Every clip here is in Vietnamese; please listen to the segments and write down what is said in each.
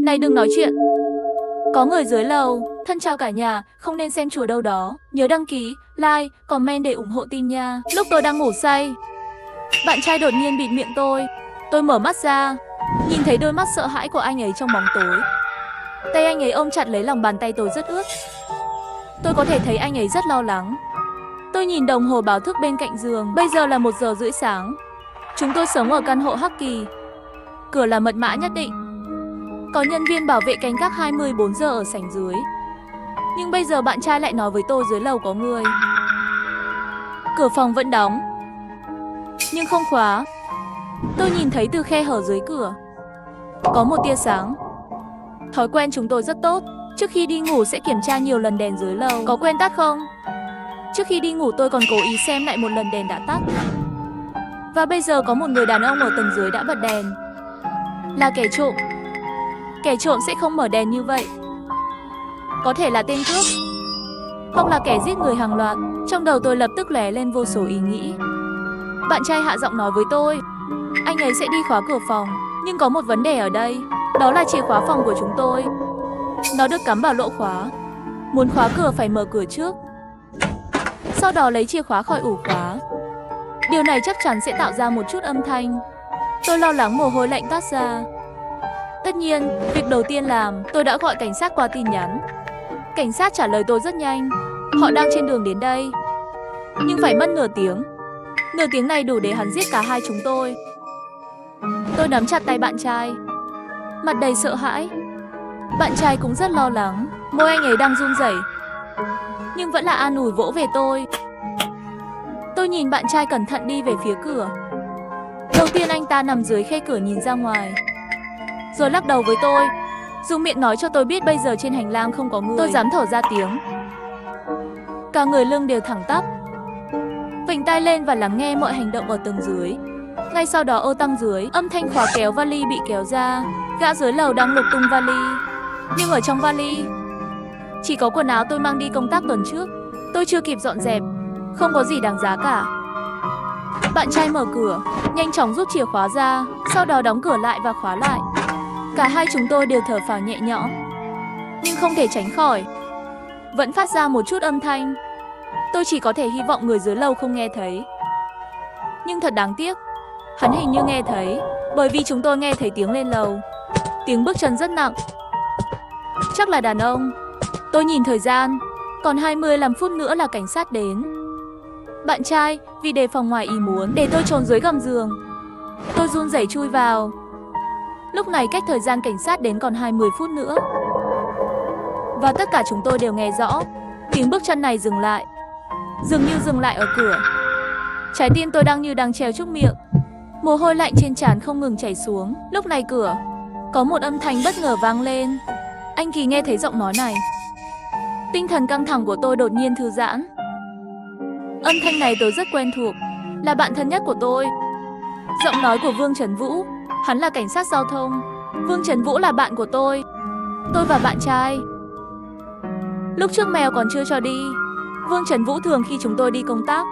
Này đừng nói chuyện. Có người dưới lầu. Thân chào cả nhà, không nên xem chùa đâu đó. Nhớ đăng ký, like, comment để ủng hộ team nha. Lúc tôi đang ngủ say, bạn trai đột nhiên bịt miệng tôi. Tôi mở mắt ra, nhìn thấy đôi mắt sợ hãi của anh ấy trong bóng tối. Tay anh ấy ôm chặt lấy lòng bàn tay tôi rất ướt. Tôi có thể thấy anh ấy rất lo lắng. Tôi nhìn đồng hồ báo thức bên cạnh giường. Bây giờ là 1 giờ rưỡi sáng. Chúng tôi sống ở căn hộ Hắc Kỳ. Cửa là mật mã nhất định. Có nhân viên bảo vệ canh gác 24 giờ ở sảnh dưới. Nhưng bây giờ bạn trai lại nói với tôi dưới lầu có người. Cửa phòng vẫn đóng, nhưng không khóa. Tôi nhìn thấy từ khe hở dưới cửa có một tia sáng. Thói quen chúng tôi rất tốt. Trước khi đi ngủ sẽ kiểm tra nhiều lần đèn dưới lầu có quên tắt không. Trước khi đi ngủ tôi còn cố ý xem lại một lần đèn đã tắt. Và bây giờ có một người đàn ông ở tầng dưới đã bật đèn. Là kẻ trộm. Kẻ trộm sẽ không mở đèn như vậy. Có thể là tên cướp, hoặc là kẻ giết người hàng loạt. Trong đầu tôi lập tức lóe lên vô số ý nghĩ. Bạn trai hạ giọng nói với tôi, anh ấy sẽ đi khóa cửa phòng. Nhưng có một vấn đề ở đây, đó là chìa khóa phòng của chúng tôi. Nó được cắm vào lỗ khóa. Muốn khóa cửa phải mở cửa trước, sau đó lấy chìa khóa khỏi ổ khóa. Điều này chắc chắn sẽ tạo ra một chút âm thanh. Tôi lo lắng mồ hôi lạnh toát ra. Tất nhiên, việc đầu tiên làm, tôi đã gọi cảnh sát qua tin nhắn. Cảnh sát trả lời tôi rất nhanh. Họ đang trên đường đến đây. Nhưng phải mất nửa tiếng. Nửa tiếng này đủ để hắn giết cả hai chúng tôi. Tôi nắm chặt tay bạn trai, mặt đầy sợ hãi. Bạn trai cũng rất lo lắng. Môi anh ấy đang run rẩy, nhưng vẫn là an ủi vỗ về tôi. Tôi nhìn bạn trai cẩn thận đi về phía cửa. Đầu tiên anh ta nằm dưới khe cửa nhìn ra ngoài, rồi lắc đầu với tôi, dùng miệng nói cho tôi biết bây giờ trên hành lang không có người. Tôi dám thở ra tiếng. Cả người lưng đều thẳng tắp. Vểnh tai lên và lắng nghe mọi hành động ở tầng dưới. Ngay sau đó ô tăng dưới, âm thanh khóa kéo vali bị kéo ra. Gã dưới lầu đang lục tung vali. Nhưng ở trong vali chỉ có quần áo tôi mang đi công tác tuần trước. Tôi chưa kịp dọn dẹp, không có gì đáng giá cả. Bạn trai mở cửa, nhanh chóng rút chìa khóa ra, sau đó đóng cửa lại và khóa lại. Cả hai chúng tôi đều thở phào nhẹ nhõm. Nhưng không thể tránh khỏi, vẫn phát ra một chút âm thanh. Tôi chỉ có thể hy vọng người dưới lầu không nghe thấy. Nhưng thật đáng tiếc, hắn hình như nghe thấy, bởi vì chúng tôi nghe thấy tiếng lên lầu. Tiếng bước chân rất nặng. Chắc là đàn ông. Tôi nhìn thời gian, còn 25 phút nữa là cảnh sát đến. Bạn trai, vì đề phòng ngoài ý muốn, để tôi trốn dưới gầm giường. Tôi run rẩy chui vào. Lúc này cách thời gian cảnh sát đến còn 20 phút nữa. Và tất cả chúng tôi đều nghe rõ. Tiếng bước chân này dừng lại. Dường như dừng lại ở cửa. Trái tim tôi đang treo trước miệng. Mồ hôi lạnh trên trán không ngừng chảy xuống. Lúc này cửa có một âm thanh bất ngờ vang lên. Anh Kỳ nghe thấy giọng nói này. Tinh thần căng thẳng của tôi đột nhiên thư giãn. Âm thanh này tôi rất quen thuộc, là bạn thân nhất của tôi. Giọng nói của Vương Trấn Vũ. Hắn là cảnh sát giao thông. Vương Trấn Vũ là bạn của tôi và bạn trai. Lúc trước mèo còn chưa cho đi, Vương Trấn Vũ thường khi chúng tôi đi công tác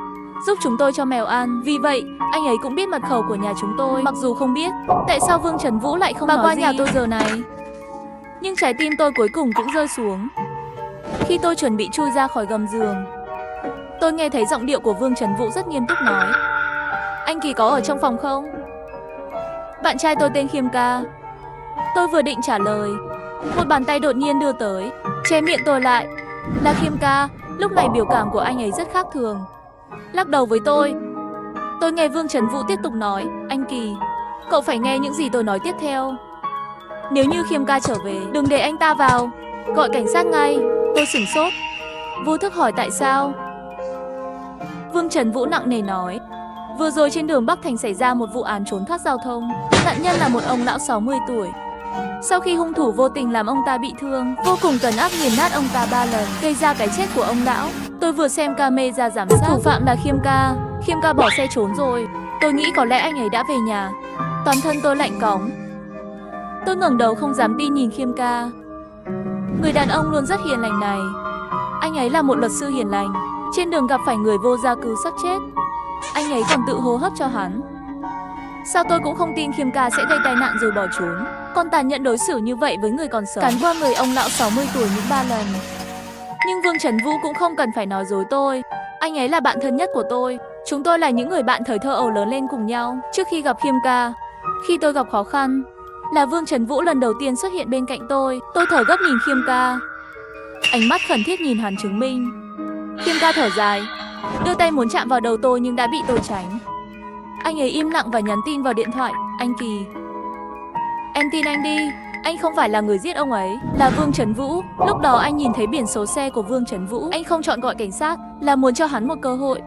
giúp chúng tôi cho mèo ăn. Vì vậy, anh ấy cũng biết mật khẩu của nhà chúng tôi. Mặc dù không biết tại sao Vương Trấn Vũ lại không nói qua nhà tôi giờ này. Nhưng trái tim tôi cuối cùng cũng rơi xuống. Khi tôi chuẩn bị chui ra khỏi gầm giường, tôi nghe thấy giọng điệu của Vương Trấn Vũ rất nghiêm túc nói. Anh Kỳ có ở trong phòng không? Bạn trai tôi tên Khiêm Ca. Tôi vừa định trả lời, một bàn tay đột nhiên đưa tới, che miệng tôi lại. Là Khiêm Ca. Lúc này biểu cảm của anh ấy rất khác thường, lắc đầu với tôi. Tôi nghe Vương Trấn Vũ tiếp tục nói. Anh Kỳ, cậu phải nghe những gì tôi nói tiếp theo. Nếu như Khiêm Ca trở về, đừng để anh ta vào, gọi cảnh sát ngay. Tôi sửng sốt, vô thức hỏi tại sao. Vương Trấn Vũ nặng nề nói. Vừa rồi trên đường Bắc Thành xảy ra một vụ án trốn thoát giao thông. Nạn nhân là một ông lão 60 tuổi. Sau khi hung thủ vô tình làm ông ta bị thương, vô cùng tấn ác nghiền nát ông ta 3 lần, gây ra cái chết của ông lão. Tôi vừa xem camera giám sát, thủ phạm là Khiêm Ca. Khiêm Ca bỏ xe trốn rồi. Tôi nghĩ có lẽ anh ấy đã về nhà. Toàn thân tôi lạnh cóng. Tôi ngẩng đầu không dám tin nhìn Khiêm Ca. Người đàn ông luôn rất hiền lành này. Anh ấy là một luật sư hiền lành. Trên đường gặp phải người vô gia cư sắp chết, anh ấy còn tự hô hấp cho hắn. Sao tôi cũng không tin Khiêm Ca sẽ gây tai nạn rồi bỏ trốn. Con tàn nhẫn đối xử như vậy với người còn sống, cắn qua người ông lão 60 tuổi những 3 lần. Nhưng Vương Trấn Vũ cũng không cần phải nói dối tôi. Anh ấy là bạn thân nhất của tôi. Chúng tôi là những người bạn thời thơ ấu lớn lên cùng nhau. Trước khi gặp Khiêm ca, khi tôi gặp khó khăn, là Vương Trấn Vũ lần đầu tiên xuất hiện bên cạnh tôi. Tôi thở gấp nhìn Khiêm ca, ánh mắt khẩn thiết nhìn hắn chứng minh. Khiêm ca thở dài, đưa tay muốn chạm vào đầu tôi nhưng đã bị tôi tránh. Anh ấy im lặng và nhắn tin vào điện thoại. Anh Kỳ, em tin anh đi, anh không phải là người giết ông ấy, là Vương Trấn Vũ. Lúc đó anh nhìn thấy biển số xe của Vương Trấn Vũ, anh không chọn gọi cảnh sát là muốn cho hắn một cơ hội.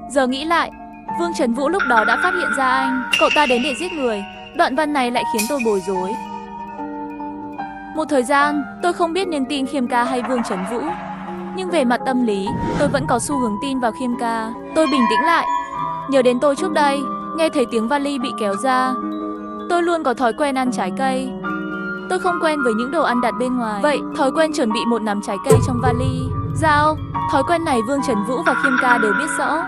Giờ nghĩ lại, Vương Trấn Vũ lúc đó đã phát hiện ra anh, cậu ta đến để giết người. Đoạn văn này lại khiến tôi bối rối. Một thời gian, tôi không biết nên tin Khiêm ca hay Vương Trấn Vũ. Nhưng về mặt tâm lý, tôi vẫn có xu hướng tin vào Khiêm ca. Tôi bình tĩnh lại, nhớ đến tôi trước đây, nghe thấy tiếng vali bị kéo ra. Tôi luôn có thói quen ăn trái cây. Tôi không quen với những đồ ăn đặt bên ngoài. Vậy, thói quen chuẩn bị một nắm trái cây trong vali. Dao, thói quen này Vương Trấn Vũ và Khiêm ca đều biết rõ.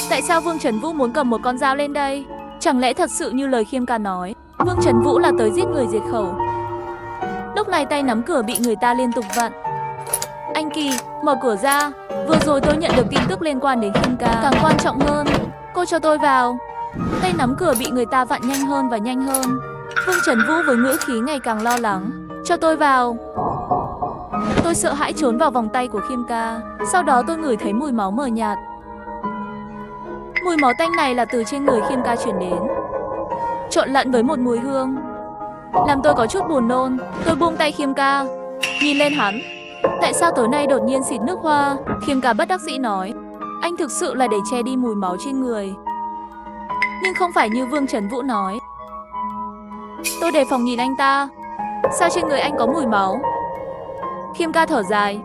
Tại sao Vương Trấn Vũ muốn cầm một con dao lên đây? Chẳng lẽ thật sự như lời Khiêm ca nói, Vương Trấn Vũ là tới giết người diệt khẩu? Lúc này tay nắm cửa bị người ta liên tục vặn. Anh Kỳ, mở cửa ra. Vừa rồi tôi nhận được tin tức liên quan đến Khiêm ca. Càng quan trọng hơn, cô cho tôi vào. Tay nắm cửa bị người ta vặn nhanh hơn và nhanh hơn. Vương Trấn Vũ với ngữ khí ngày càng lo lắng. Cho tôi vào. Tôi sợ hãi trốn vào vòng tay của Khiêm ca. Sau đó tôi ngửi thấy mùi máu mờ nhạt. Mùi máu tanh này là từ trên người Khiêm ca chuyển đến, trộn lẫn với một mùi hương, làm tôi có chút buồn nôn. Tôi buông tay Khiêm ca, nhìn lên hắn. Tại sao tối nay đột nhiên xịt nước hoa? Khiêm ca bất đắc dĩ nói. Anh thực sự là để che đi mùi máu trên người, nhưng không phải như Vương Trấn Vũ nói. Tôi đề phòng nhìn anh ta. Sao trên người anh có mùi máu? Khiêm ca thở dài,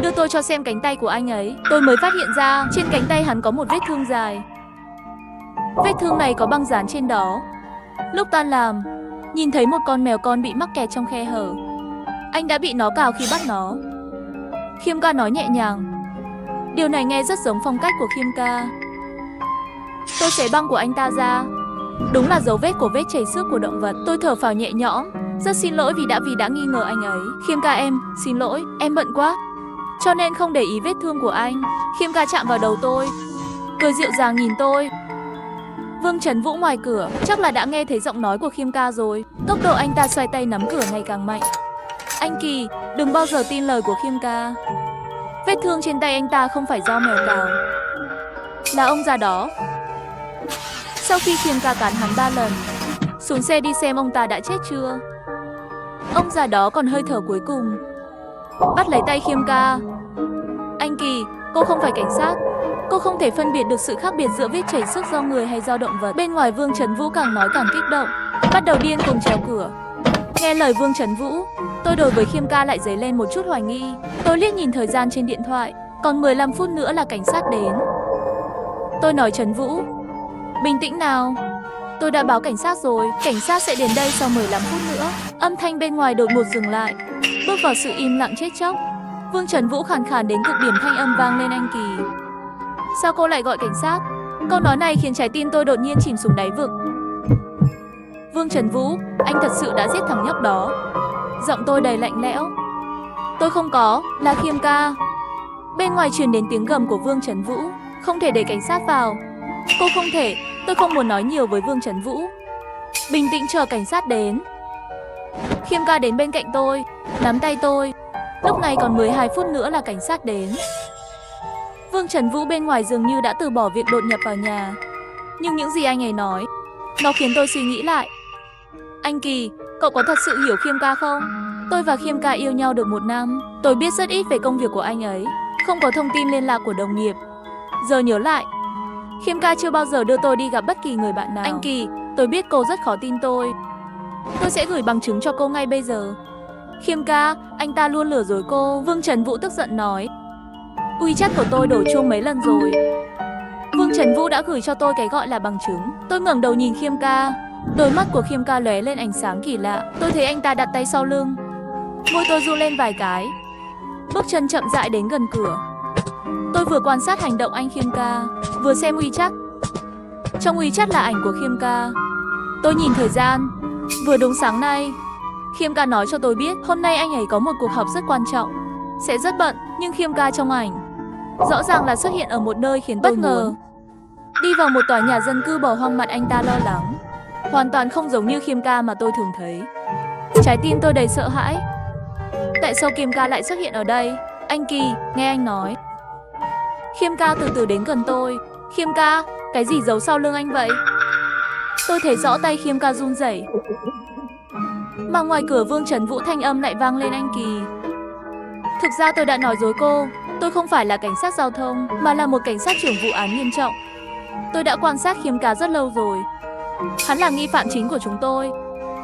đưa tôi cho xem cánh tay của anh ấy. Tôi mới phát hiện ra trên cánh tay hắn có một vết thương dài. Vết thương này có băng dán trên đó. Lúc tan làm, nhìn thấy một con mèo con bị mắc kẹt trong khe hở. Anh đã bị nó cào khi bắt nó. Khiêm ca nói nhẹ nhàng. Điều này nghe rất giống phong cách của Khiêm ca. Tôi xé băng của anh ta ra. Đúng là dấu vết của vết chảy xước của động vật. Tôi thở phào nhẹ nhõm. Rất xin lỗi vì đã nghi ngờ anh ấy. Khiêm ca em, xin lỗi, em bận quá, cho nên không để ý vết thương của anh. Khiêm ca chạm vào đầu tôi, cười dịu dàng nhìn tôi. Vương Trấn Vũ ngoài cửa chắc là đã nghe thấy giọng nói của Khiêm ca rồi. Tốc độ anh ta xoay tay nắm cửa ngày càng mạnh. Anh Kỳ, đừng bao giờ tin lời của Khiêm ca. Vết thương trên tay anh ta không phải do mèo cào, là ông già đó. Sau khi Khiêm ca cắn hắn 3 lần, xuống xe đi xem ông ta đã chết chưa. Ông già đó còn hơi thở cuối cùng, bắt lấy tay Khiêm ca. Anh Kỳ, cô không phải cảnh sát. Cô không thể phân biệt được sự khác biệt giữa vết chảy xước do người hay do động vật. Bên ngoài Vương Trấn Vũ càng nói càng kích động, bắt đầu điên cuồng trèo cửa. Nghe lời Vương Trấn Vũ, tôi đối với Khiêm ca lại dấy lên một chút hoài nghi. Tôi liếc nhìn thời gian trên điện thoại, còn 15 phút nữa là cảnh sát đến. Tôi nói Trấn Vũ, bình tĩnh nào. Tôi đã báo cảnh sát rồi, cảnh sát sẽ đến đây sau 15 phút nữa. Âm thanh bên ngoài đột ngột dừng lại, bước vào sự im lặng chết chóc. Vương Trấn Vũ khàn khàn đến cực điểm, thanh âm vang lên. Anh Kỳ, sao cô lại gọi cảnh sát? Câu nói này khiến trái tim tôi đột nhiên chìm xuống đáy vực. Vương Trấn Vũ, anh thật sự đã giết thằng nhóc đó. Giọng tôi đầy lạnh lẽo. Tôi không có, là Khiêm ca. Bên ngoài truyền đến tiếng gầm của Vương Trấn Vũ. Không thể để cảnh sát vào. Cô không thể, tôi không muốn nói nhiều với Vương Trấn Vũ. Bình tĩnh chờ cảnh sát đến. Khiêm ca đến bên cạnh tôi, nắm tay tôi. Lúc này còn 12 phút nữa là cảnh sát đến. Vương Trấn Vũ bên ngoài dường như đã từ bỏ việc đột nhập vào nhà. Nhưng những gì anh ấy nói, nó khiến tôi suy nghĩ lại. Anh Kỳ, cậu có thật sự hiểu Khiêm ca không? Tôi và Khiêm ca yêu nhau được 1 năm. Tôi biết rất ít về công việc của anh ấy, không có thông tin liên lạc của đồng nghiệp. Giờ nhớ lại, Khiêm ca chưa bao giờ đưa tôi đi gặp bất kỳ người bạn nào. Anh Kỳ, tôi biết cô rất khó tin tôi. Tôi sẽ gửi bằng chứng cho cô ngay bây giờ. Khiêm ca, anh ta luôn lừa dối cô. Vương Trấn Vũ tức giận nói. WeChat của tôi đổ chuông mấy lần rồi. Vương Trấn Vũ đã gửi cho tôi cái gọi là bằng chứng. Tôi ngẩng đầu nhìn Khiêm ca. Đôi mắt của Khiêm ca lóe lên ánh sáng kỳ lạ. Tôi thấy anh ta đặt tay sau lưng. Môi tôi run lên vài cái. Bước chân chậm rãi đến gần cửa. Tôi vừa quan sát hành động anh Khiêm ca, vừa xem WeChat. Trong WeChat là ảnh của Khiêm ca. Tôi nhìn thời gian, Vừa đúng sáng nay, Khiêm ca nói cho tôi biết hôm nay anh ấy có một cuộc họp rất quan trọng, sẽ rất bận, nhưng Khiêm ca trong ảnh rõ ràng là xuất hiện ở một nơi khiến tôi bất ngờ. Đi vào một tòa nhà dân cư bỏ hoang, mặt anh ta lo lắng, hoàn toàn không giống như Khiêm ca mà tôi thường thấy. Trái tim tôi đầy sợ hãi. Tại sao Khiêm ca lại xuất hiện ở đây? Anh Kỳ, nghe anh nói. Khiêm ca từ từ đến gần tôi. Khiêm ca, cái gì giấu sau lưng anh vậy? Tôi thấy rõ tay Khiêm ca run rẩy. Mà ngoài cửa Vương Trấn Vũ thanh âm lại vang lên, anh Kỳ. Thực ra tôi đã nói dối cô, tôi không phải là cảnh sát giao thông, mà là một cảnh sát trưởng vụ án nghiêm trọng. Tôi đã quan sát Khiêm ca rất lâu rồi. Hắn là nghi phạm chính của chúng tôi.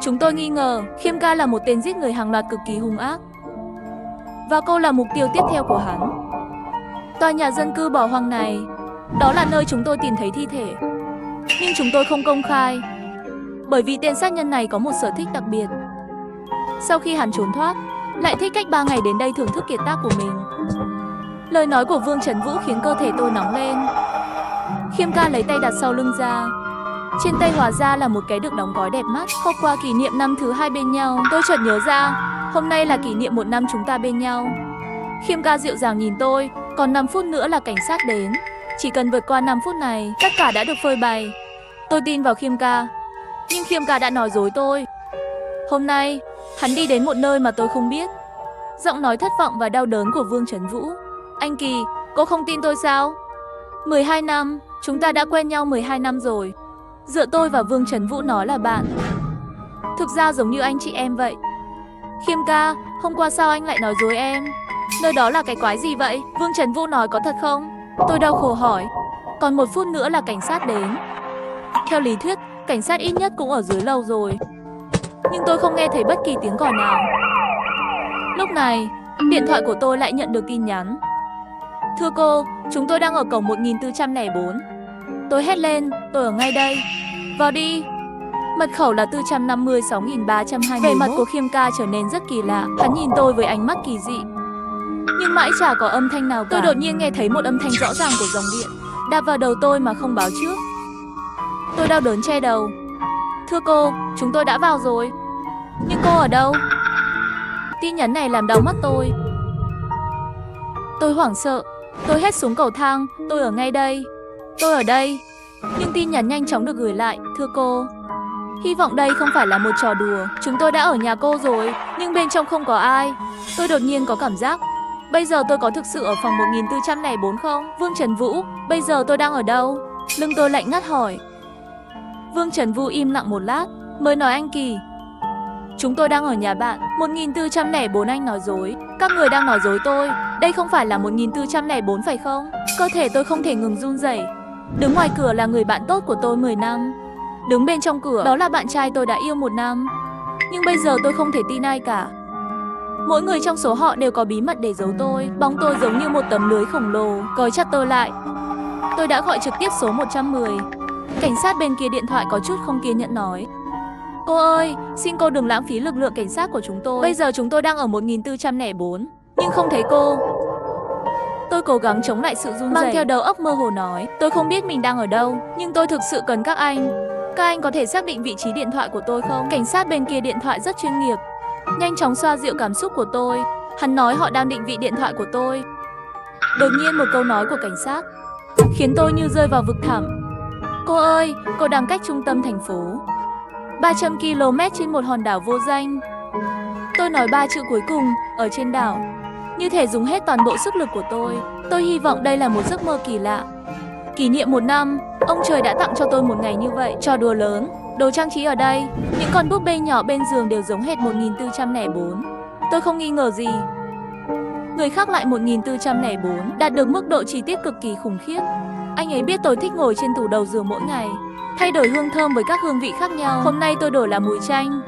Chúng tôi nghi ngờ Khiêm ca là một tên giết người hàng loạt cực kỳ hung ác, và cô là mục tiêu tiếp theo của hắn. Tòa nhà dân cư bỏ hoang này, đó là nơi chúng tôi tìm thấy thi thể. Nhưng chúng tôi không công khai, bởi vì tên sát nhân này có một sở thích đặc biệt. Sau khi hắn trốn thoát, lại thích cách 3 ngày đến đây thưởng thức kiệt tác của mình. Lời nói của Vương Trấn Vũ khiến cơ thể tôi nóng lên. Khiêm ca lấy tay đặt sau lưng ra. Trên tay hóa ra là một cái được đóng gói đẹp mắt. Hôm qua kỷ niệm năm thứ 2 bên nhau, tôi chợt nhớ ra, hôm nay là kỷ niệm 1 năm chúng ta bên nhau. Khiêm ca dịu dàng nhìn tôi, còn 5 phút nữa là cảnh sát đến. Chỉ cần vượt qua 5 phút này, tất cả đã được phơi bày. Tôi tin vào Khiêm ca, nhưng Khiêm ca đã nói dối tôi. Hôm nay, hắn đi đến một nơi mà tôi không biết. Giọng nói thất vọng và đau đớn của Vương Trấn Vũ. Anh Kỳ, cô không tin tôi sao? 12 năm, chúng ta đã quen nhau 12 năm rồi. Giữa tôi và Vương Trấn Vũ nói là bạn. Thực ra giống như anh chị em vậy. Khiêm ca, hôm qua sao anh lại nói dối em? Nơi đó là cái quái gì vậy? Vương Trấn Vũ nói có thật không? Tôi đau khổ hỏi. Còn 1 phút nữa là cảnh sát đến. Theo lý thuyết, cảnh sát ít nhất cũng ở dưới lầu rồi. Nhưng tôi không nghe thấy bất kỳ tiếng còi nào. Lúc này, điện thoại của tôi lại nhận được tin nhắn. Thưa cô, chúng tôi đang ở cổng 1404. Tôi hét lên, tôi ở ngay đây. Vào đi. Mật khẩu là 456.321. Vẻ mặt của Khiêm ca trở nên rất kỳ lạ. Hắn nhìn tôi với ánh mắt kỳ dị, nhưng mãi chả có âm thanh nào cả. Tôi đột nhiên nghe thấy một âm thanh rõ ràng của dòng điện đạp vào đầu tôi mà không báo trước. Tôi đau đớn che đầu. Thưa cô, chúng tôi đã vào rồi. Nhưng cô ở đâu? Tin nhắn này làm đau mắt tôi. Tôi hoảng sợ. Tôi hét xuống cầu thang, tôi ở ngay đây. Tôi ở đây. Nhưng tin nhắn nhanh chóng được gửi lại. Thưa cô, hy vọng đây không phải là một trò đùa. Chúng tôi đã ở nhà cô rồi, nhưng bên trong không có ai. Tôi đột nhiên có cảm giác, bây giờ tôi có thực sự ở phòng 1404 không? Vương Trấn Vũ, bây giờ tôi đang ở đâu? Lưng tôi lạnh ngắt hỏi. Vương Trấn Vũ im lặng một lát, mới nói, anh Kỳ, chúng tôi đang ở nhà bạn. 1404, anh nói dối. Các người đang nói dối tôi. Đây không phải là 1404 phải không? Cơ thể tôi không thể ngừng run rẩy. Đứng ngoài cửa là người bạn tốt của tôi 10 năm. Đứng bên trong cửa, đó là bạn trai tôi đã yêu 1 năm. Nhưng bây giờ tôi không thể tin ai cả. Mỗi người trong số họ đều có bí mật để giấu tôi. Bóng tôi giống như một tấm lưới khổng lồ, gói chặt tôi lại. Tôi đã gọi trực tiếp số 110. Cảnh sát bên kia điện thoại có chút không kiên nhẫn nói. Cô ơi, xin cô đừng lãng phí lực lượng cảnh sát của chúng tôi. Bây giờ chúng tôi đang ở 1404, nhưng không thấy cô. Tôi cố gắng chống lại sự run rẩy, mang theo đầu óc mơ hồ nói. Tôi không biết mình đang ở đâu, nhưng tôi thực sự cần các anh. Các anh có thể xác định vị trí điện thoại của tôi không? Cảnh sát bên kia điện thoại rất chuyên nghiệp, nhanh chóng xoa dịu cảm xúc của tôi. Hắn nói họ đang định vị điện thoại của tôi. Đột nhiên một câu nói của cảnh sát khiến tôi như rơi vào vực thẳm. Cô ơi, cô đang cách trung tâm thành phố 300 km trên một hòn đảo vô danh. Tôi nói 3 chữ cuối cùng, ở trên đảo, như thể dùng hết toàn bộ sức lực của tôi. Tôi hy vọng đây là một giấc mơ kỳ lạ. Kỷ niệm 1 năm, ông trời đã tặng cho tôi một ngày như vậy. Trò đùa lớn, đồ trang trí ở đây, những con búp bê nhỏ bên giường đều giống hệt 1404. Tôi không nghi ngờ gì. Người khác lại 1404, đạt được mức độ chi tiết cực kỳ khủng khiếp. Anh ấy biết tôi thích ngồi trên tủ đầu giường mỗi ngày, thay đổi hương thơm với các hương vị khác nhau. Hôm nay tôi đổi là mùi chanh.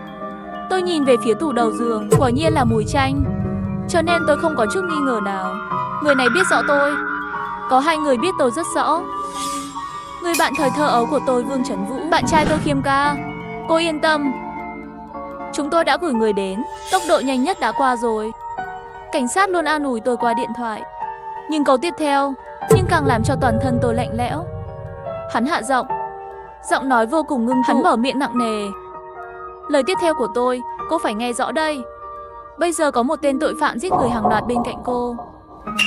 Tôi nhìn về phía tủ đầu giường, quả nhiên là mùi chanh. Cho nên tôi không có chút nghi ngờ nào. Người này biết rõ tôi. Có 2 người biết tôi rất rõ. Người bạn thời thơ ấu của tôi, Vương Trấn Vũ, bạn trai tôi Khiêm ca. Cô yên tâm, chúng tôi đã gửi người đến, tốc độ nhanh nhất đã qua rồi. Cảnh sát luôn an ủi tôi qua điện thoại. Nhưng câu tiếp theo càng làm cho toàn thân tôi lạnh lẽo. Hắn hạ giọng, giọng nói vô cùng ngưng tụ. Hắn mở miệng nặng nề. Lời tiếp theo của tôi, cô phải nghe rõ đây. Bây giờ có một tên tội phạm giết người hàng loạt bên cạnh cô.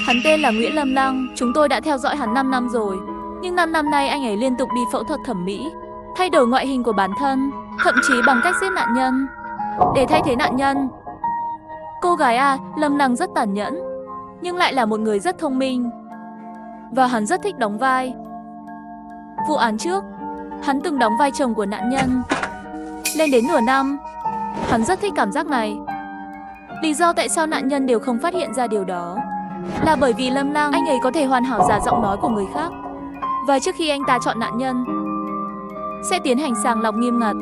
Hắn tên là Nguyễn Lâm Lăng, chúng tôi đã theo dõi hắn 5 năm rồi. Nhưng 5 năm nay anh ấy liên tục đi phẫu thuật thẩm mỹ, thay đổi ngoại hình của bản thân, thậm chí bằng cách giết nạn nhân để thay thế nạn nhân. Cô gái à, Lâm Lăng rất tàn nhẫn, nhưng lại là một người rất thông minh. Và hắn rất thích đóng vai. Vụ án trước, hắn từng đóng vai chồng của nạn nhân lên đến nửa năm. Hắn rất thích cảm giác này. Lý do tại sao nạn nhân đều không phát hiện ra điều đó là bởi vì Lâm Lăng, anh ấy có thể hoàn hảo giả giọng nói của người khác. Và trước khi anh ta chọn nạn nhân, sẽ tiến hành sàng lọc nghiêm ngặt,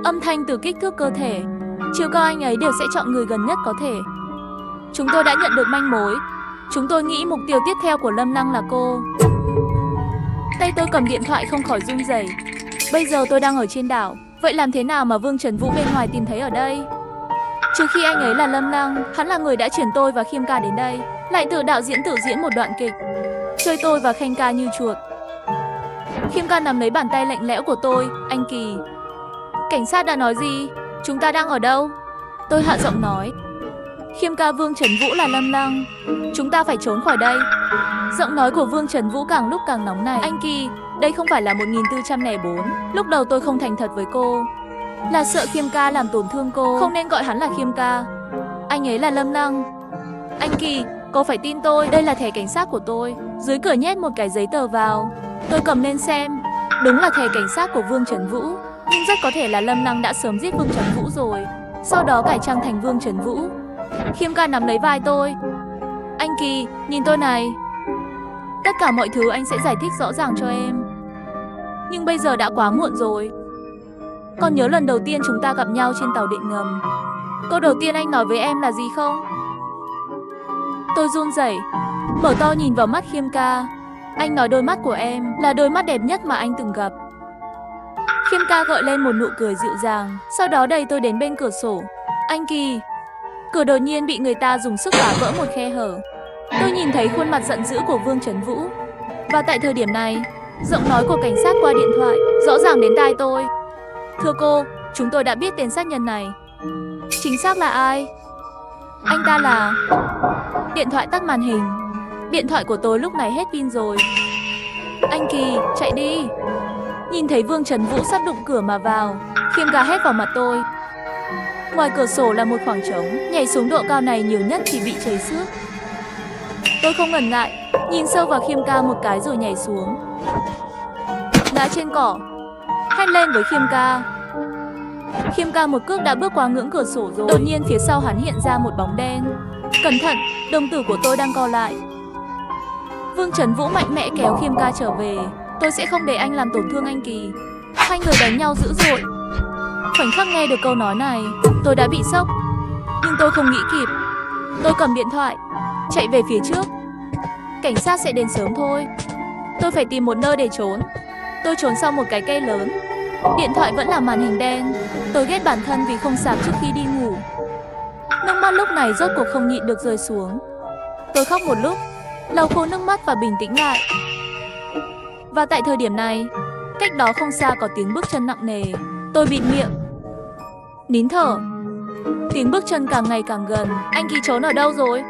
âm thanh từ kích thước cơ thể, chiều cao, anh ấy đều sẽ chọn người gần nhất có thể. Chúng tôi đã nhận được manh mối. Chúng tôi nghĩ mục tiêu tiếp theo của Lâm Lăng là cô. Tay tôi cầm điện thoại không khỏi run rẩy. Bây giờ tôi đang ở trên đảo. Vậy làm thế nào mà Vương Trần Vũ bên ngoài tìm thấy ở đây? Trừ khi anh ấy là Lâm Lăng, hắn là người đã chuyển tôi và Khiêm Ca đến đây, lại tự đạo diễn tự diễn một đoạn kịch, chơi tôi và Khanh Ca như chuột. Khiêm Ca nắm lấy bàn tay lạnh lẽo của tôi. Anh Kỳ, cảnh sát đã nói gì? Chúng ta đang ở đâu? Tôi hạ giọng nói. Khiêm Ca, Vương Trần Vũ là Lâm Lăng. Chúng ta phải trốn khỏi đây. Giọng nói của Vương Trần Vũ càng lúc càng nóng nảy. Anh Kỳ, đây không phải là 1404. Lúc đầu tôi không thành thật với cô, là sợ Khiêm Ca làm tổn thương cô. Không nên gọi hắn là Khiêm Ca. Anh ấy là Lâm Lăng. Anh Kỳ, cô phải tin tôi. Đây là thẻ cảnh sát của tôi. Dưới cửa nhét một cái giấy tờ vào. Tôi cầm lên xem. Đúng là thẻ cảnh sát của Vương Trần Vũ. Nhưng rất có thể là Lâm Lăng đã sớm giết Vương Trần Vũ rồi, sau đó cải trang thành Vương Trần Vũ. Khiêm Ca nắm lấy vai tôi. Anh Kỳ, nhìn tôi này. Tất cả mọi thứ anh sẽ giải thích rõ ràng cho em. Nhưng bây giờ đã quá muộn rồi. Còn nhớ lần đầu tiên chúng ta gặp nhau trên tàu điện ngầm, câu đầu tiên anh nói với em là gì không? Tôi run rẩy, mở to nhìn vào mắt Khiêm Ca. Anh nói đôi mắt của em là đôi mắt đẹp nhất mà anh từng gặp. Khiêm Ca gợi lên một nụ cười dịu dàng, sau đó đẩy tôi đến bên cửa sổ. Anh Kỳ. Cửa đột nhiên bị người ta dùng sức phá vỡ một khe hở. Tôi nhìn thấy khuôn mặt giận dữ của Vương Trần Vũ. Và tại thời điểm này, giọng nói của cảnh sát qua điện thoại rõ ràng đến tai tôi. Thưa cô, chúng tôi đã biết tên sát nhân này. Chính xác là ai? Anh ta là... Điện thoại tắt màn hình. Điện thoại của tôi lúc này hết pin rồi. Anh Kỳ, chạy đi. Nhìn thấy Vương Trần Vũ sắp đụng cửa mà vào, Khiêm Ca hét vào mặt tôi. Ngoài cửa sổ là một khoảng trống, nhảy xuống độ cao này nhiều nhất thì bị chảy xước. Tôi không ngần ngại, nhìn sâu vào Khiêm Ca một cái rồi nhảy xuống. Ngã trên cỏ, hét lên với Khiêm Ca. Khiêm Ca một cước đã bước qua ngưỡng cửa sổ rồi. Đột nhiên phía sau hắn hiện ra một bóng đen. Cẩn thận, đồng tử của tôi đang co lại. Vương Trần Vũ mạnh mẽ kéo Khiêm Ca trở về. Tôi sẽ không để anh làm tổn thương anh Kỳ. Hai người đánh nhau dữ dội. Khoảnh khắc nghe được câu nói này, tôi đã bị sốc. Nhưng tôi không nghĩ kịp. Tôi cầm điện thoại, chạy về phía trước. Cảnh sát sẽ đến sớm thôi. Tôi phải tìm một nơi để trốn. Tôi trốn sau một cái cây lớn. Điện thoại vẫn là màn hình đen. Tôi ghét bản thân vì không sạc trước khi đi ngủ. Nước mắt lúc này rốt cuộc không nhịn được rơi xuống. Tôi khóc một lúc, lau khô nước mắt và bình tĩnh lại. Và tại thời điểm này, cách đó không xa có tiếng bước chân nặng nề. Tôi bịt miệng, nín thở. Tiếng bước chân càng ngày càng gần. Anh Kỳ trốn ở đâu rồi?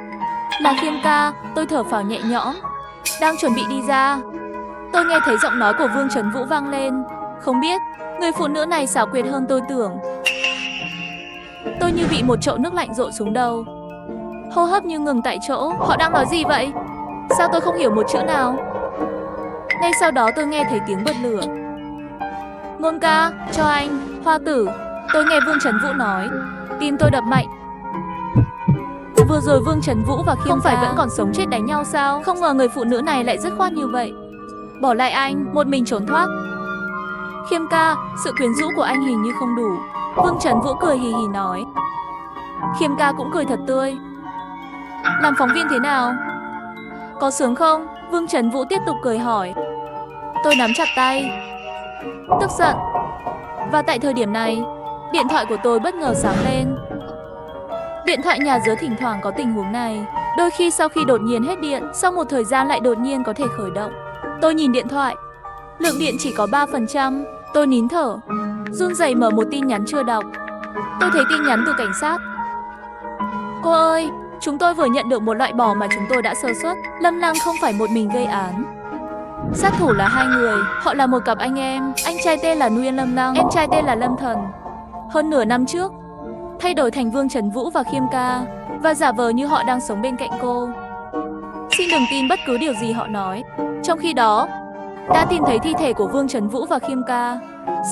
Là Khiêm Ca. Tôi thở phào nhẹ nhõm, đang chuẩn bị đi ra. Tôi nghe thấy giọng nói của Vương Trần Vũ vang lên. Không biết, người phụ nữ này xảo quyệt hơn tôi tưởng. Tôi như bị một chậu nước lạnh dội xuống đầu. Hô hấp như ngừng tại chỗ. Họ đang nói gì vậy? Sao tôi không hiểu một chữ nào? Ngay sau đó tôi nghe thấy tiếng bật lửa. Ngôn ca, cho anh, Hoa tử. Tôi nghe Vương Trần Vũ nói. Tim tôi đập mạnh. Vừa rồi Vương Trần Vũ và Khiêm không phải vẫn còn sống chết đánh nhau sao? Không ngờ người phụ nữ này lại dứt khoát như vậy, bỏ lại anh, một mình trốn thoát. Khiêm ca, sự quyến rũ của anh hình như không đủ. Vương Trần Vũ cười hì hì nói. Khiêm ca cũng cười thật tươi. Làm phóng viên thế nào? Có sướng không? Vương Trần Vũ tiếp tục cười hỏi. Tôi nắm chặt tay, tức giận. Và tại thời điểm này, điện thoại của tôi bất ngờ sáng lên. Điện thoại nhà dưới thỉnh thoảng có tình huống này. Đôi khi sau khi đột nhiên hết điện, sau một thời gian lại đột nhiên có thể khởi động. Tôi nhìn điện thoại, lượng điện chỉ có 3%. Tôi nín thở, run rẩy mở một tin nhắn chưa đọc. Tôi thấy tin nhắn từ cảnh sát. Cô ơi, chúng tôi vừa nhận được một loại bò mà chúng tôi đã sơ suất. Lâm Lăng không phải một mình gây án. Sát thủ là hai người, họ là một cặp anh em. Anh trai tên là Nguyen Lâm Lăng, em trai tên là Lâm Thần. Hơn nửa năm trước, thay đổi thành Vương Trần Vũ và Khiêm Ca và giả vờ như họ đang sống bên cạnh cô. Xin đừng tin bất cứ điều gì họ nói. Trong khi đó, đã tìm thấy thi thể của Vương Trần Vũ và Khiêm Ca.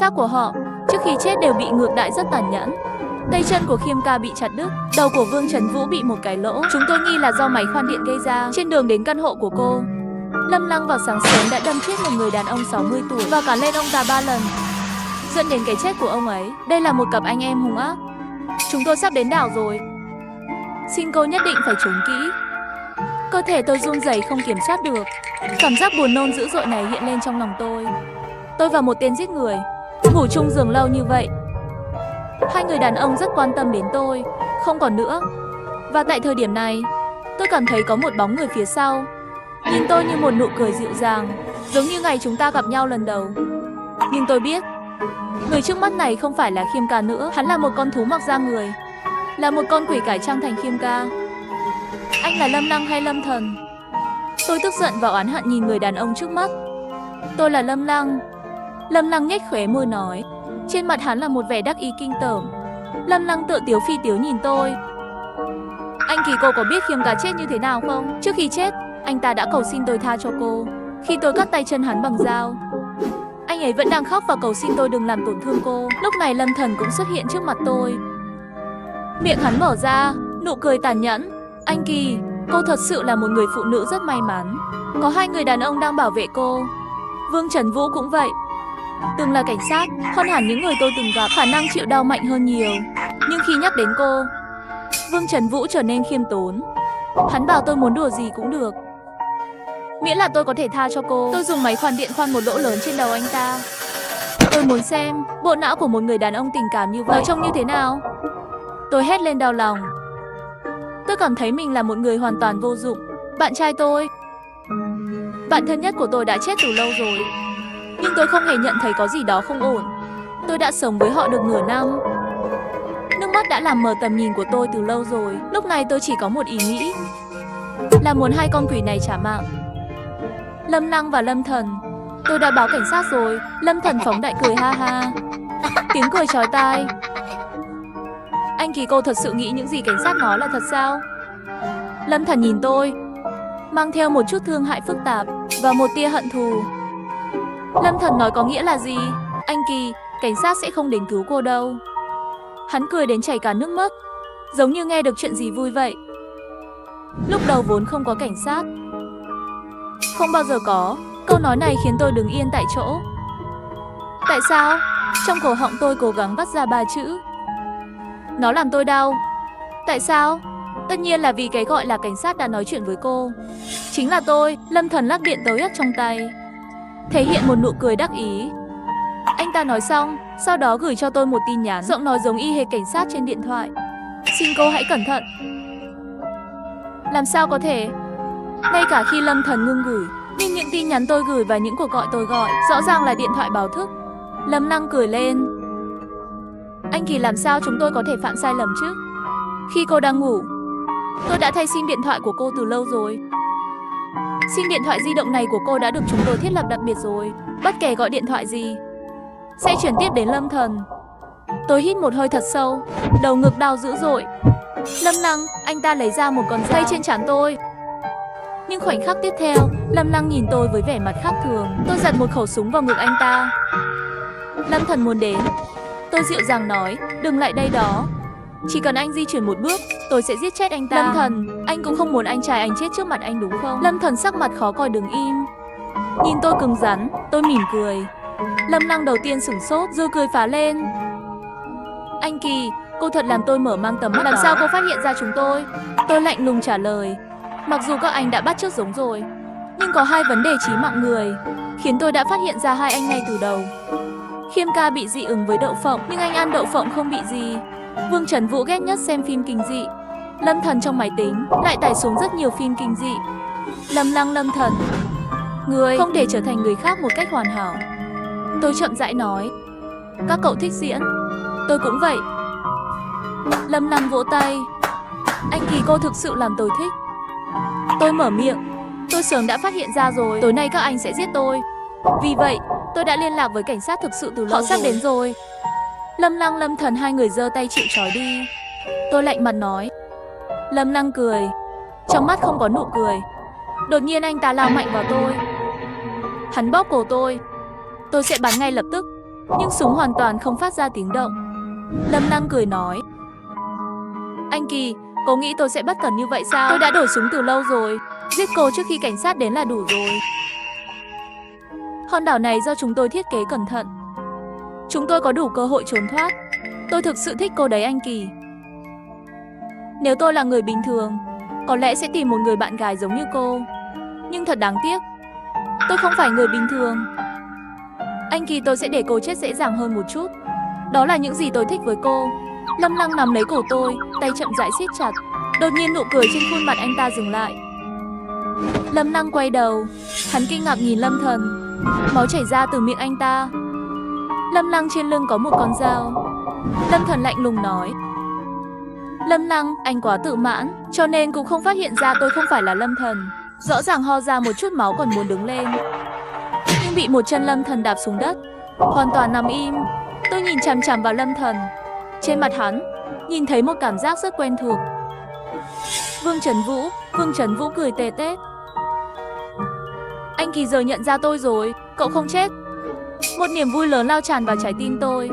Xác của họ trước khi chết đều bị ngược đãi rất tàn nhẫn. Tay chân của Khiêm Ca bị chặt đứt, đầu của Vương Trần Vũ bị một cái lỗ. Chúng tôi nghi là do máy khoan điện gây ra. Trên đường đến căn hộ của cô, Lâm Lăng vào sáng sớm đã đâm chết một người đàn ông 60 tuổi và cắn lên ông ta 3 lần, dẫn đến cái chết của ông ấy. Đây là một cặp anh em hung ác. Chúng tôi sắp đến đảo rồi. Xin cô nhất định phải trốn kỹ. Cơ thể tôi run rẩy không kiểm soát được. Cảm giác buồn nôn dữ dội này hiện lên trong lòng tôi. Tôi và một tên giết người ngủ chung giường lâu như vậy. Hai người đàn ông rất quan tâm đến tôi, không còn nữa. Và tại thời điểm này, tôi cảm thấy có một bóng người phía sau, nhìn tôi như một nụ cười dịu dàng, giống như ngày chúng ta gặp nhau lần đầu. Nhưng tôi biết, người trước mắt này không phải là Khiêm Ca nữa. Hắn là một con thú mặc da người, là một con quỷ cải trang thành Khiêm Ca. Anh là Lâm Lăng hay Lâm Thần? Tôi tức giận và oán hận nhìn người đàn ông trước mắt. Tôi là Lâm Lăng. Lâm Lăng nhếch khóe môi nói. Trên mặt hắn là một vẻ đắc ý kinh tởm. Lâm Lăng tự tiếu phi tiếu nhìn tôi. Anh Kỳ, cô có biết Khiêm Ca chết như thế nào không? Trước khi chết, anh ta đã cầu xin tôi tha cho cô. Khi tôi cắt tay chân hắn bằng dao, anh ấy vẫn đang khóc và cầu xin tôi đừng làm tổn thương cô. Lúc này Lâm Thần cũng xuất hiện trước mặt tôi. Miệng hắn mở ra, nụ cười tàn nhẫn. Anh Kỳ, cô thật sự là một người phụ nữ rất may mắn. Có hai người đàn ông đang bảo vệ cô. Vương Trần Vũ cũng vậy. Từng là cảnh sát, hơn hẳn những người tôi từng gặp, khả năng chịu đau mạnh hơn nhiều. Nhưng khi nhắc đến cô, Vương Trần Vũ trở nên khiêm tốn. Hắn bảo tôi muốn đùa gì cũng được, miễn là tôi có thể tha cho cô. Tôi dùng máy khoan điện khoan một lỗ lớn trên đầu anh ta. Tôi muốn xem bộ não của một người đàn ông tình cảm như vậy trông như thế nào. Tôi hét lên đau lòng. Tôi cảm thấy mình là một người hoàn toàn vô dụng. Bạn trai tôi, bạn thân nhất của tôi đã chết từ lâu rồi. Nhưng tôi không hề nhận thấy có gì đó không ổn. Tôi đã sống với họ được nửa năm. Nước mắt đã làm mờ tầm nhìn của tôi từ lâu rồi. Lúc này tôi chỉ có một ý nghĩ, là muốn hai con quỷ này trả mạng. Lâm Lăng và Lâm Thần. Tôi đã báo cảnh sát rồi. Lâm Thần phóng đại cười ha ha. Tiếng cười chói tai. Anh Kỳ, cô thật sự nghĩ những gì cảnh sát nói là thật sao? Lâm Thần nhìn tôi, mang theo một chút thương hại phức tạp và một tia hận thù. Lâm Thần nói có nghĩa là gì? Anh Kỳ, cảnh sát sẽ không đến cứu cô đâu. Hắn cười đến chảy cả nước mắt, giống như nghe được chuyện gì vui vậy. Lúc đầu vốn không có cảnh sát, không bao giờ có. Câu nói này khiến tôi đứng yên tại chỗ. Tại sao? Trong cổ họng tôi cố gắng vắt ra 3 chữ. Nó làm tôi đau. Tại sao? Tất nhiên là vì cái gọi là cảnh sát đã nói chuyện với cô. Chính là tôi. Lâm Thần lắc điện tới ớt trong tay, thể hiện một nụ cười đắc ý. Anh ta nói xong, sau đó gửi cho tôi một tin nhắn, giọng nói giống y hệt cảnh sát trên điện thoại. Xin cô hãy cẩn thận. Làm sao có thể? Ngay cả khi Lâm Thần ngưng gửi, nhưng những tin nhắn tôi gửi và những cuộc gọi tôi gọi rõ ràng là điện thoại báo thức. Lâm Lăng cười lên. Anh Kỳ, làm sao chúng tôi có thể phạm sai lầm chứ? Khi cô đang ngủ, tôi đã thay sim điện thoại của cô từ lâu rồi. Sim điện thoại di động này của cô đã được chúng tôi thiết lập đặc biệt rồi. Bất kể gọi điện thoại gì, sẽ chuyển tiếp đến Lâm Thần. Tôi hít một hơi thật sâu, đầu ngực đau dữ dội. Lâm Lăng, anh ta lấy ra một con dây trên trán tôi. Nhưng khoảnh khắc tiếp theo, Lâm Lăng nhìn tôi với vẻ mặt khác thường. Tôi giật một khẩu súng vào ngực anh ta. Lâm Thần muốn đến. Tôi dịu dàng nói, đừng lại đây đó. Chỉ cần anh di chuyển một bước, tôi sẽ giết chết anh ta. Lâm Thần, anh cũng không muốn anh trai anh chết trước mặt anh đúng không? Lâm Thần sắc mặt khó coi đứng im. Nhìn tôi cứng rắn, tôi mỉm cười. Lâm Lăng đầu tiên sửng sốt, rồi cười phá lên. Anh Kỳ, cô thật làm tôi mở mang tầm mắt. Làm sao cô phát hiện ra chúng tôi? Tôi lạnh lùng trả lời. Mặc dù các anh đã bắt chước giống rồi, nhưng có hai vấn đề chí mạng người khiến tôi đã phát hiện ra hai anh ngay từ đầu. Khiêm Ca bị dị ứng với đậu phộng, nhưng anh ăn đậu phộng không bị gì. Vương Trần Vũ ghét nhất xem phim kinh dị. Lâm Thần trong máy tính lại tải xuống rất nhiều phim kinh dị. Lâm Lăng, Lâm Thần, người không thể trở thành người khác một cách hoàn hảo. Tôi chậm rãi nói. Các cậu thích diễn, tôi cũng vậy. Lâm Lăng vỗ tay. Anh Kỳ, cô thực sự làm tôi thích. Tôi mở miệng. Tôi sớm đã phát hiện ra rồi, tối nay các anh sẽ giết tôi. Vì vậy, tôi đã liên lạc với cảnh sát thực sự từ lâu. Họ sắp đến rồi. Lâm Lăng, Lâm Thần hai người giơ tay chịu trói đi. Tôi lạnh mặt nói. Lâm Lăng cười. Trong mắt không có nụ cười. Đột nhiên anh ta lao mạnh vào tôi. Hắn bóp cổ tôi. Tôi sẽ bắn ngay lập tức, nhưng súng hoàn toàn không phát ra tiếng động. Lâm Lăng cười nói. Anh Kỳ, cô nghĩ tôi sẽ bất cẩn như vậy sao? Tôi đã đổi súng từ lâu rồi. Giết cô trước khi cảnh sát đến là đủ rồi. Hòn đảo này do chúng tôi thiết kế cẩn thận. Chúng tôi có đủ cơ hội trốn thoát. Tôi thực sự thích cô đấy anh Kỳ. Nếu tôi là người bình thường, có lẽ sẽ tìm một người bạn gái giống như cô. Nhưng thật đáng tiếc, tôi không phải người bình thường. Anh Kỳ, tôi sẽ để cô chết dễ dàng hơn một chút. Đó là những gì tôi thích với cô. Lâm Lăng nắm lấy cổ tôi, tay chậm rãi siết chặt. Đột nhiên nụ cười trên khuôn mặt anh ta dừng lại. Lâm Lăng quay đầu. Hắn kinh ngạc nhìn Lâm Thần. Máu chảy ra từ miệng anh ta. Lâm Lăng trên lưng có một con dao. Lâm Thần lạnh lùng nói. Lâm Lăng, anh quá tự mãn, cho nên cũng không phát hiện ra tôi không phải là Lâm Thần. Rõ ràng ho ra một chút máu còn muốn đứng lên, nhưng bị một chân Lâm Thần đạp xuống đất, hoàn toàn nằm im. Tôi nhìn chằm chằm vào Lâm Thần. Trên mặt hắn nhìn thấy một cảm giác rất quen thuộc. Vương Trấn Vũ cười tê tét. Anh Kỳ giờ nhận ra tôi rồi, cậu không chết. Một niềm vui lớn lao tràn vào trái tim tôi.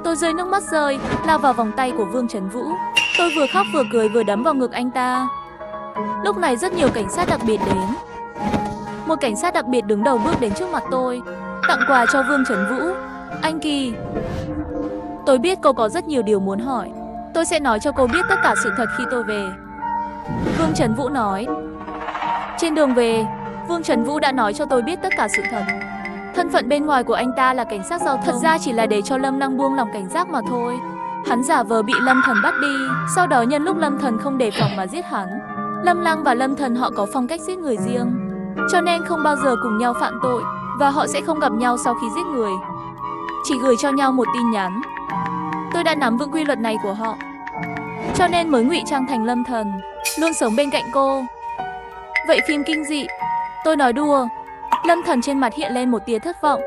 Tôi rơi nước mắt rơi, lao vào vòng tay của Vương Trấn Vũ. Tôi vừa khóc vừa cười vừa đấm vào ngực anh ta. Lúc này rất nhiều cảnh sát đặc biệt đến. Một cảnh sát đặc biệt đứng đầu bước đến trước mặt tôi, tặng quà cho Vương Trấn Vũ. Anh Kỳ, tôi biết cô có rất nhiều điều muốn hỏi. Tôi sẽ nói cho cô biết tất cả sự thật khi tôi về. Vương Trấn Vũ nói. Trên đường về, Vương Trấn Vũ đã nói cho tôi biết tất cả sự thật. Thân phận bên ngoài của anh ta là cảnh sát giao thông. Thật ra chỉ là để cho Lâm Lăng buông lòng cảnh giác mà thôi. Hắn giả vờ bị Lâm Thần bắt đi, sau đó nhân lúc Lâm Thần không đề phòng mà giết hắn. Lâm Lăng và Lâm Thần họ có phong cách giết người riêng, cho nên không bao giờ cùng nhau phạm tội, và họ sẽ không gặp nhau sau khi giết người, chỉ gửi cho nhau một tin nhắn. Tôi đã nắm vững quy luật này của họ, cho nên mới ngụy trang thành Lâm Thần, luôn sống bên cạnh cô. Vậy phim kinh dị? Tôi nói đùa. Lâm Thần trên mặt hiện lên một tia thất vọng.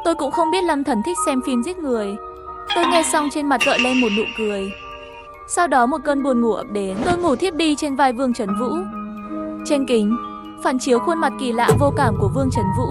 Tôi cũng không biết Lâm Thần thích xem phim giết người. Tôi nghe xong trên mặt gợi lên một nụ cười. Sau đó một cơn buồn ngủ ập đến. Tôi ngủ thiếp đi trên vai Vương Trấn Vũ. Trên kính phản chiếu khuôn mặt kỳ lạ vô cảm của Vương Trấn Vũ.